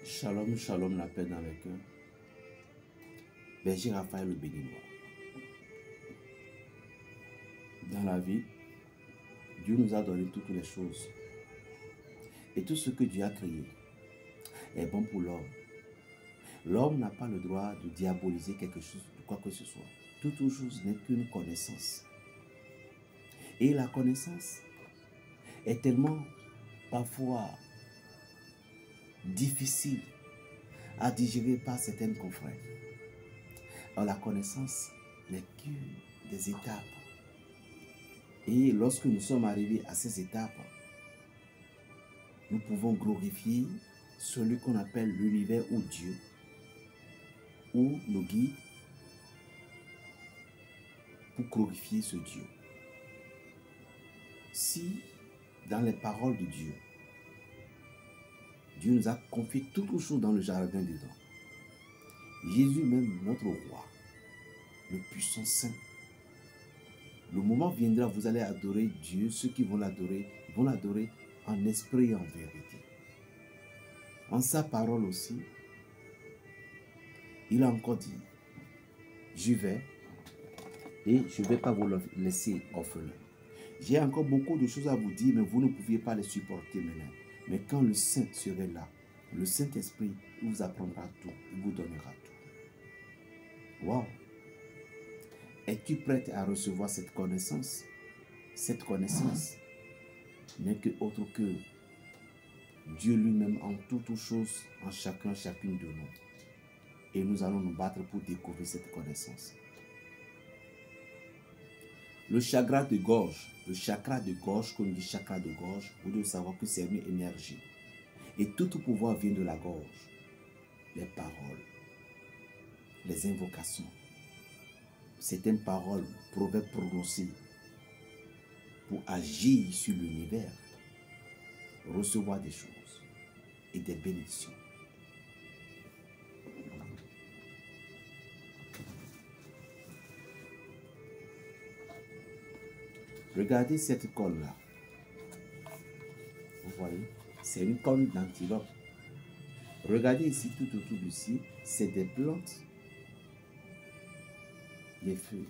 Shalom, shalom, la paix dans le cœur. Berger Raphaël le Béninois. Dans la vie, Dieu nous a donné toutes les choses. Et tout ce que Dieu a créé est bon pour l'homme. L'homme n'a pas le droit de diaboliser quelque chose, quoi que ce soit. Toute chose n'est qu'une connaissance. Et la connaissance est tellement parfois difficile à digérer par certaines confrères. Alors la connaissance n'est que des étapes. Et lorsque nous sommes arrivés à ces étapes, nous pouvons glorifier celui qu'on appelle l'univers ou Dieu, ou nos guides, pour glorifier ce Dieu. Si, dans les paroles de Dieu, Dieu nous a confié toutes choses dans le jardin dedans, Jésus même, notre roi, le puissant saint, le moment viendra, vous allez adorer Dieu. Ceux qui vont l'adorer en esprit et en vérité. En sa parole aussi, il a encore dit, je vais et je ne vais pas vous laisser orphelin. J'ai encore beaucoup de choses à vous dire, mais vous ne pouviez pas les supporter maintenant. Mais quand le Saint serait là, le Saint-Esprit vous apprendra tout, il vous donnera tout. Wow! Es-tu prête à recevoir cette connaissance? Cette connaissance n'est que autre que Dieu lui-même en toutes choses, en chacune de nous. Et nous allons nous battre pour découvrir cette connaissance. Le chakra de gorge, comme on dit chakra de gorge, vous devez savoir que c'est une énergie. Et tout pouvoir vient de la gorge. Les paroles, les invocations, certaines paroles, proverbes prononcés pour agir sur l'univers, recevoir des choses et des bénédictions. Regardez cette colle-là. Vous voyez, c'est une colle d'antilope. Regardez ici, tout autour d'ici, c'est des plantes, des feuilles.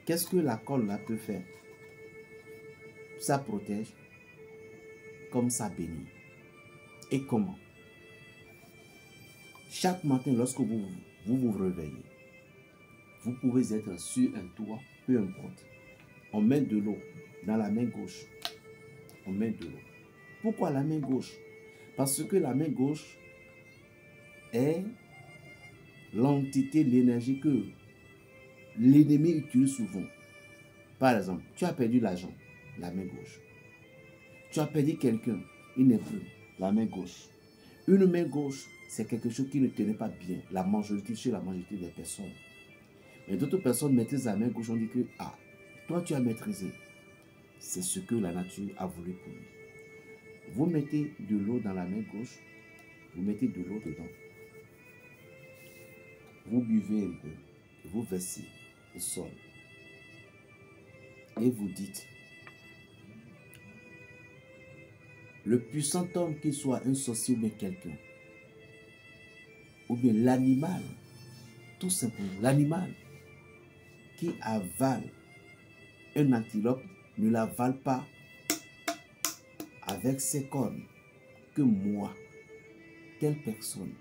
Qu'est-ce que la colle-là peut faire? Ça protège, comme ça bénit. Et comment? Chaque matin, lorsque vous réveillez, vous pouvez être sur un toit, peu importe. On met de l'eau dans la main gauche. On met de l'eau. Pourquoi la main gauche? Parce que la main gauche est l'entité, l'énergie que l'ennemi utilise souvent. Par exemple, tu as perdu l'argent, la main gauche. Tu as perdu quelqu'un, il n'est plus, la main gauche. Une main gauche, c'est quelque chose qui ne tenait pas bien, chez la majorité des personnes. Mais d'autres personnes maîtrisent la main gauche, on dit que, ah, toi tu as maîtrisé. C'est ce que la nature a voulu pour lui. Vous mettez de l'eau dans la main gauche, vous mettez de l'eau dedans. Vous buvez un peu, vous versez au sol. Et vous dites, le puissant homme, qu'il soit un sorcier ou bien quelqu'un, ou bien l'animal, tout simplement, l'animal qui avale un antilope ne l'avale pas avec ses cornes, que moi, telle personne,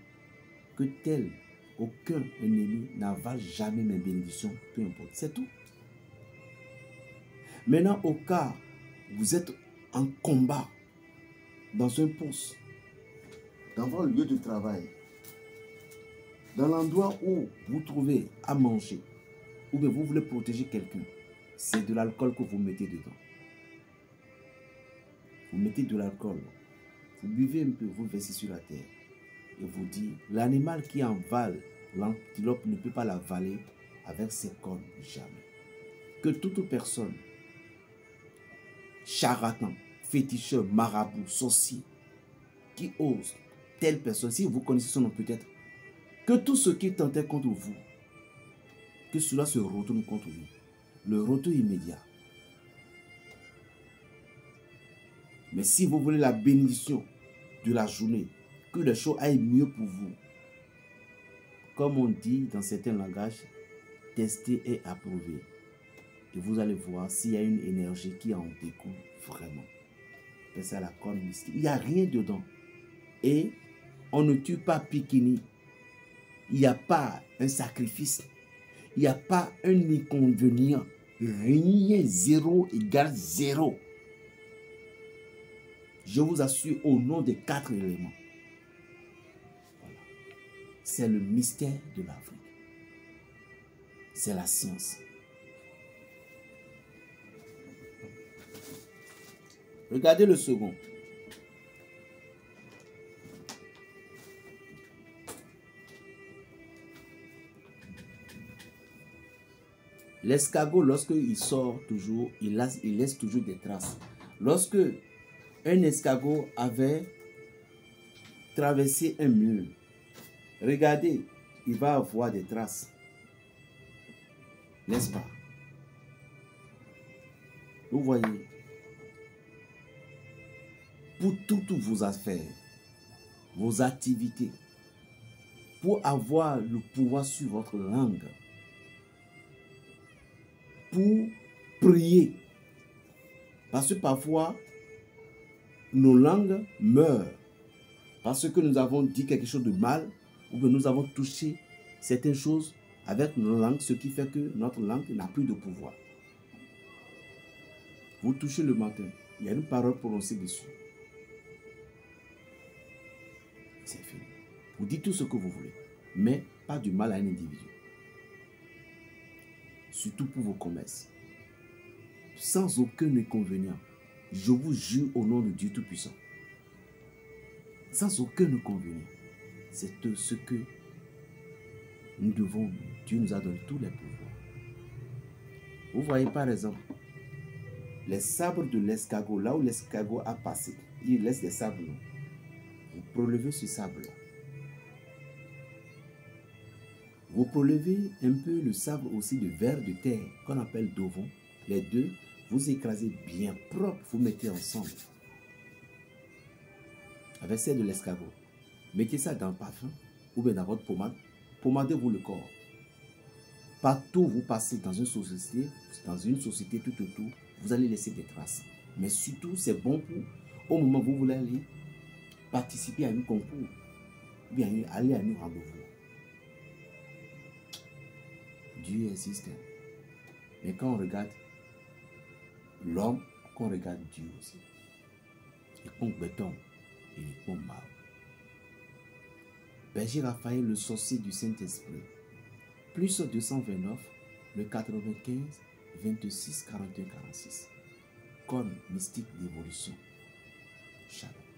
que tel, aucun ennemi n'avale jamais mes bénédictions, peu importe, c'est tout. Maintenant, au cas où vous êtes en combat, dans un poste, dans votre lieu de travail, dans l'endroit où vous trouvez à manger, ou bien vous voulez protéger quelqu'un, c'est de l'alcool que vous mettez dedans. Vous mettez de l'alcool, vous buvez un peu, vous versez sur la terre, et vous dites, l'animal qui avale l'antilope ne peut pas l'avaler avec ses cornes, jamais. Que toute personne, charlatan, féticheur, marabout, sorcier, qui ose, telle personne, si vous connaissez son nom peut-être, que tout ce qui tentait contre vous, que cela se retourne contre lui. Le retour immédiat. Mais si vous voulez la bénédiction de la journée, que les choses aillent mieux pour vous. Comme on dit dans certains langages, tester et approuver. Et vous allez voir s'il y a une énergie qui en découle vraiment. C'est ça la corne mystique. Il n'y a rien dedans. Et on ne tue pas Pikini. Il n'y a pas un sacrifice. Il n'y a pas un inconvénient. Rien, 0 égale 0. Je vous assure au nom des 4 éléments. Voilà. C'est le mystère de l'Afrique. C'est la science. Regardez le second. L'escargot, lorsqu'il sort toujours, il laisse toujours des traces. Lorsque un escargot avait traversé un mur, regardez, il va avoir des traces. N'est-ce pas? Vous voyez, pour toutes vos affaires, vos activités, pour avoir le pouvoir sur votre langue, pour prier. Parce que parfois, nos langues meurent. Parce que nous avons dit quelque chose de mal, ou que nous avons touché certaines choses avec nos langues, ce qui fait que notre langue n'a plus de pouvoir. Vous touchez le matin, il y a une parole prononcée dessus. C'est fini. Vous dites tout ce que vous voulez, mais pas du mal à un individu. Surtout pour vos commerces. Sans aucun inconvénient. Je vous jure au nom de Dieu Tout-Puissant. Sans aucun inconvénient. C'est ce que nous devons. Dieu nous a donné tous les pouvoirs. Vous voyez par exemple, les sabres de l'escargot, là où l'escargot a passé, il laisse des sables. Vous prélevez ce sable-là. Vous prélevez un peu le sable aussi de vers de terre, qu'on appelle dovon. Les deux, vous écrasez bien propre, vous mettez ensemble. Avec celle de l'escargot. Mettez ça dans le parfum ou bien dans votre pommade. Pommadez-vous le corps. Partout où vous passez dans une société tout autour, vous allez laisser des traces. Mais surtout, c'est bon pour, au moment où vous voulez aller participer à un concours, ou bien aller à un rendez-vous. Dieu existe. Mais quand on regarde l'homme, qu'on regarde Dieu aussi. Il pompe béton et il pompe marbre. Berger Raphaël, le sorcier du Saint-Esprit. Plus 229, le 95, 26, 41, 46. Comme mystique d'évolution. Shalom.